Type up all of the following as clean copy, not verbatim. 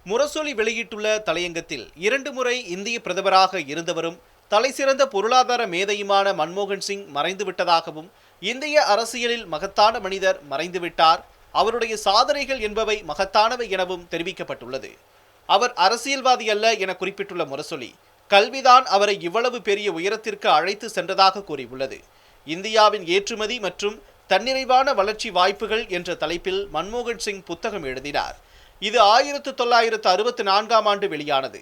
முரசொலி வெளியிட்டுள்ள தலையங்கத்தில் 2 முறை இந்திய பிரதமராக இருந்தவரும் தலைசிறந்த பொருளாதார மேதையுமான மன்மோகன் சிங் மறைந்துவிட்டதாகவும், இந்திய அரசியலில் மகத்தான மனிதர் மறைந்துவிட்டார், அவருடைய சாதனைகள் என்பவை மகத்தானவை எனவும் தெரிவிக்கப்பட்டுள்ளது. அவர் அரசியல்வாதி அல்ல என குறிப்பிட்டுள்ள முரசொலி, கல்விதான் அவரை இவ்வளவு பெரிய உயரத்திற்கு அழைத்து சென்றதாக கூறியுள்ளது. இந்தியாவின் ஏற்றுமதி மற்றும் தன்னிறைவான வளர்ச்சி வாய்ப்புகள் என்ற தலைப்பில் மன்மோகன் சிங் புத்தகம் எழுதினார். இது 1964ஆம் ஆண்டு வெளியானது.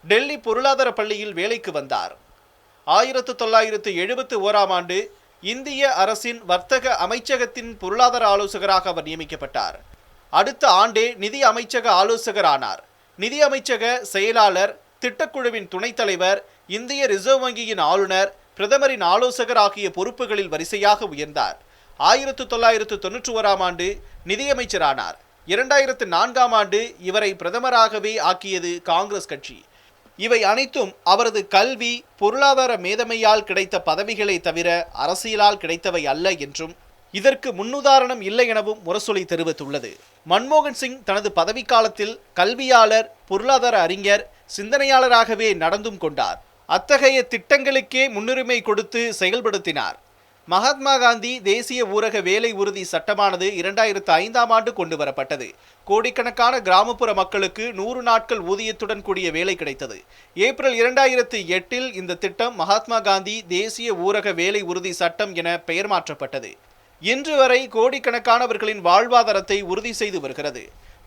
டெல்லி பொருளாதார பள்ளியில் வேலைக்கு வந்தார். 1971ஆம் ஆண்டு இந்திய அரசின் வர்த்தக அமைச்சகத்தின் பொருளாதார ஆலோசகராக அவர் நியமிக்கப்பட்டார். அடுத்த ஆண்டே நிதி அமைச்சக ஆலோசகர் ஆனார். நிதி அமைச்சக செயலாளர், திட்டக்குழுவின் துணைத் தலைவர், இந்திய ரிசர்வ் வங்கியின் ஆளுநர், பிரதமரின் ஆலோசகர் ஆகிய பொறுப்புகளில் வரிசையாக உயர்ந்தார். 1991ஆம் ஆண்டு நிதியமைச்சரானார். 2004ஆம் ஆண்டு இவரை பிரதமராகவே ஆக்கியது காங்கிரஸ் கட்சி. இவை அனைத்தும் அவரது கல்வி, பொருளாதார மேதமையால் கிடைத்த பதவிகளை தவிர அரசியலால் கிடைத்தவை அல்ல என்றும், இதற்கு முன்னுதாரணம் இல்லை எனவும் முரசொலி தெரிவித்துள்ளது. மன்மோகன் சிங் தனது பதவிக்காலத்தில் கல்வியாளர், பொருளாதார அறிஞர், சிந்தனையாளராகவே நடந்தும் கொண்டார். அத்தகைய திட்டங்களுக்கே முன்னுரிமை கொடுத்து செயல்படுத்தினார். மகாத்மா காந்தி தேசிய ஊரக வேலை உறுதி சட்டமானது 2005ஆம் ஆண்டு கொண்டு வரப்பட்டது. கோடிக்கணக்கான கிராமப்புற மக்களுக்கு 100 நாட்கள் ஊதியத்துடன் கூடிய வேலை கிடைத்தது. ஏப்ரல் 2008இல் இந்த திட்டம் மகாத்மா காந்தி தேசிய ஊரக வேலை உறுதி சட்டம் என பெயர் மாற்றப்பட்டது. இன்று வரை கோடிக்கணக்கானவர்களின் வாழ்வாதாரத்தை உறுதி செய்து வருகிறது.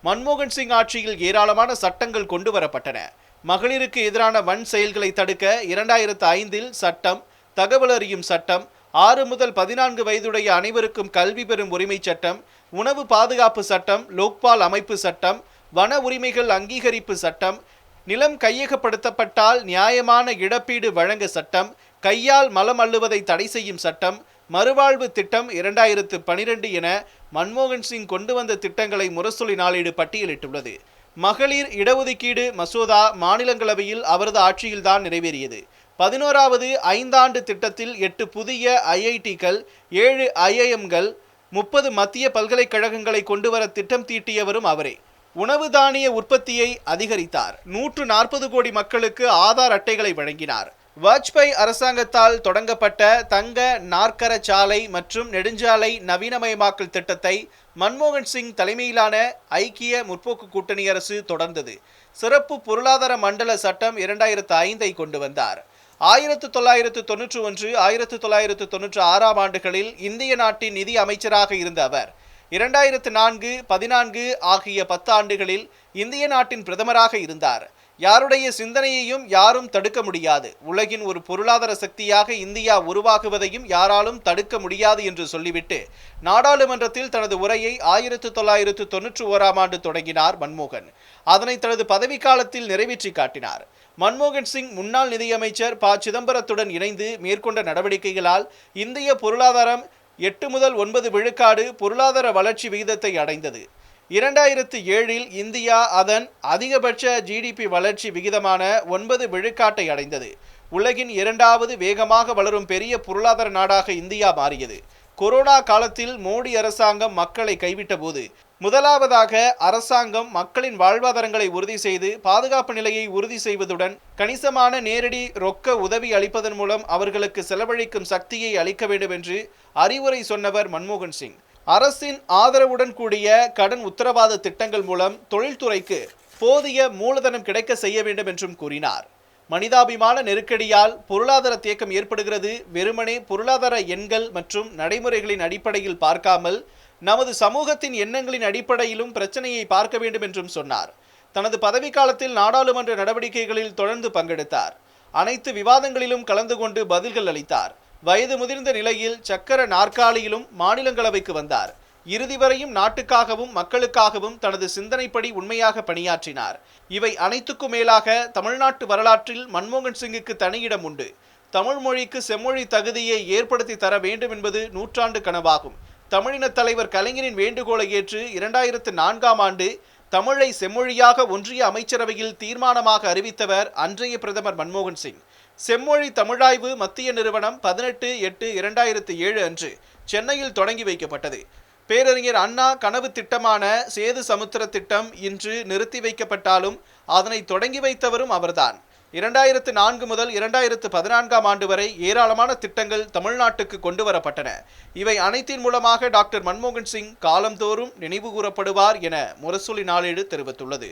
மன்மோகன் சிங் ஆட்சியில் ஏராளமான சட்டங்கள் கொண்டு வரப்பட்டன. மகளிருக்கு எதிரான வன் செயல்களை தடுக்க 2005இல் சட்டம், தகவல் அறியும் சட்டம், 6 முதல் 14 வயதுடைய அனைவருக்கும் கல்வி பெறும் உரிமை சட்டம், உணவு பாதுகாப்பு சட்டம், லோக்பால் அமைப்பு சட்டம், வன உரிமைகள் அங்கீகரிப்பு சட்டம், நிலம் கையகப்படுத்தப்பட்டால் நியாயமான இழப்பீடு வழங்க சட்டம், கையால் மலம் அள்ளுவதை தடை செய்யும் சட்டம், மறுவாழ்வு திட்டம் 2012 என மன்மோகன் சிங் கொண்டு வந்த திட்டங்களை முரசொலி நாளேடு பட்டியலிட்டுள்ளது. மகளிர் இடஒதுக்கீடு மசோதா மாநிலங்களவையில் அவரது ஆட்சியில்தான் நிறைவேறியது. 11வது 5ஆண்டு திட்டத்தில் 8 புதிய IITகள், 7 IIMகள், 30 மத்திய பல்கலைக்கழகங்களை கொண்டு வர திட்டம் தீட்டியவரும் அவரே. உணவு தானிய உற்பத்தியை அதிகரித்தார். 140 கோடி மக்களுக்கு ஆதார் அட்டைகளை வழங்கினார். வாஜ்பாய் அரசாங்கத்தால் தொடங்கப்பட்ட தங்க நாற்கர சாலை மற்றும் நெடுஞ்சாலை நவீனமயமாக்கல் திட்டத்தை மன்மோகன் சிங் தலைமையிலான ஐக்கிய முற்போக்கு கூட்டணி அரசு தொடர்ந்தது. சிறப்பு பொருளாதார மண்டல சட்டம் 2005ஐ கொண்டு வந்தார். 1991, 1996ஆம் ஆண்டுகளில் இந்திய நாட்டின் நிதி அமைச்சராக இருந்த அவர் 2004, 14 ஆகிய 10 ஆண்டுகளில் இந்திய நாட்டின் பிரதமராக இருந்தார். யாருடைய சிந்தனையையும் யாரும் தடுக்க முடியாது. உலகின் ஒரு பொருளாதார சக்தியாக இந்தியா உருவாகுவதையும் யாராலும் தடுக்க முடியாது என்று சொல்லிவிட்டு நாடாளுமன்றத்தில் தனது உரையை 1991ஆம் ஆண்டு தொடங்கினார் மன்மோகன். அதனை தனது பதவிக்காலத்தில் நிறைவேற்றி காட்டினார். மன்மோகன் சிங் முன்னாள் நிதியமைச்சர் ப. சிதம்பரத்துடன் இணைந்து மேற்கொண்ட நடவடிக்கைகளால் இந்திய பொருளாதாரம் 8 முதல் 9 விழுக்காடு பொருளாதார வளர்ச்சி விகிதத்தை அடைந்தது. 2007இல் இந்தியா அதன் அதிகபட்ச GDP வளர்ச்சி விகிதமான 9 விழுக்காட்டை அடைந்தது. உலகின் 2வது வேகமாக வளரும் பெரிய பொருளாதார நாடாக இந்தியா மாறியது. கொரோனா காலத்தில் மோடி அரசாங்கம் மக்களை கைவிட்ட போது முதலாவதாக அரசாங்கம் மக்களின் வாழ்வாதாரங்களை உறுதி செய்து பாதுகாப்பு நிலையை உறுதி செய்வதுடன் கணிசமான நேரடி ரொக்க உதவி அளிப்பதன் மூலம் அவர்களுக்கு செலவழிக்கும் சக்தியை அளிக்க வேண்டும் என்று அறிவுரை சொன்னவர் மன்மோகன் சிங். அரசின் ஆதரவுடன் கூடிய கடன் உத்தரவாத திட்டங்கள் மூலம் தொழில்துறைக்கு போதிய மூலதனம் கிடைக்க செய்ய வேண்டும் என்றும் கூறினார். மனிதாபிமான நெருக்கடியால் பொருளாதார தேக்கம் ஏற்படுகிறது. வெறுமனே பொருளாதார எண்கள் மற்றும் நடைமுறைகளின் அடிப்படையில் பார்க்காமல் நமது சமூகத்தின் எண்ணங்களின் அடிப்படையிலும் பிரச்சனையை பார்க்க வேண்டும் என்றும் சொன்னார். தனது பதவிக்காலத்தில் நாடாளுமன்ற நடவடிக்கைகளில் தொடர்ந்து பங்கெடுத்தார். அனைத்து விவாதங்களிலும் கலந்து கொண்டு பதில்கள் அளித்தார். வயது முதிர்ந்த நிலையில் சக்கர நாற்காலியிலும் மாநிலங்களவைக்கு வந்தார். இறுதி வரையும் நாட்டுக்காகவும் மக்களுக்காகவும் தனது சிந்தனைப்படி உண்மையாக பணியாற்றினார். இவை அனைத்துக்கும் மேலாக தமிழ்நாட்டு வரலாற்றில் மன்மோகன் சிங்குக்கு தனியிடம் உண்டு. தமிழ் மொழிக்கு செம்மொழி தகுதியை ஏற்படுத்தி தர வேண்டும் என்பது நூற்றாண்டு கனவாகும். தமிழின தலைவர் கலைஞரின் வேண்டுகோளை ஏற்று 2004ஆம் ஆண்டு தமிழை செம்மொழியாக ஒன்றிய அமைச்சரவையில் தீர்மானமாக அறிவித்தவர் அன்றைய பிரதமர் மன்மோகன் சிங். செம்மொழி தமிழாய்வு மத்திய நிறுவனம் 18/8/2007 அன்று சென்னையில் தொடங்கி வைக்கப்பட்டது. பேரறிஞர் அண்ணா கனவு திட்டமான சேது சமுத்திர திட்டம் இன்று நிறுத்தி வைக்கப்பட்டாலும் அதனை தொடங்கி வைத்தவரும் அவர்தான். 2004 முதல் 2014ஆம் ஆண்டு வரை ஏராளமான திட்டங்கள் தமிழ்நாட்டுக்கு கொண்டு வரப்பட்டன. இவை அனைத்தின் மூலமாக டாக்டர் மன்மோகன் சிங் காலந்தோறும் நினைவு கூறப்படுவார் என முரசொலி நாளேடு தெரிவித்துள்ளது.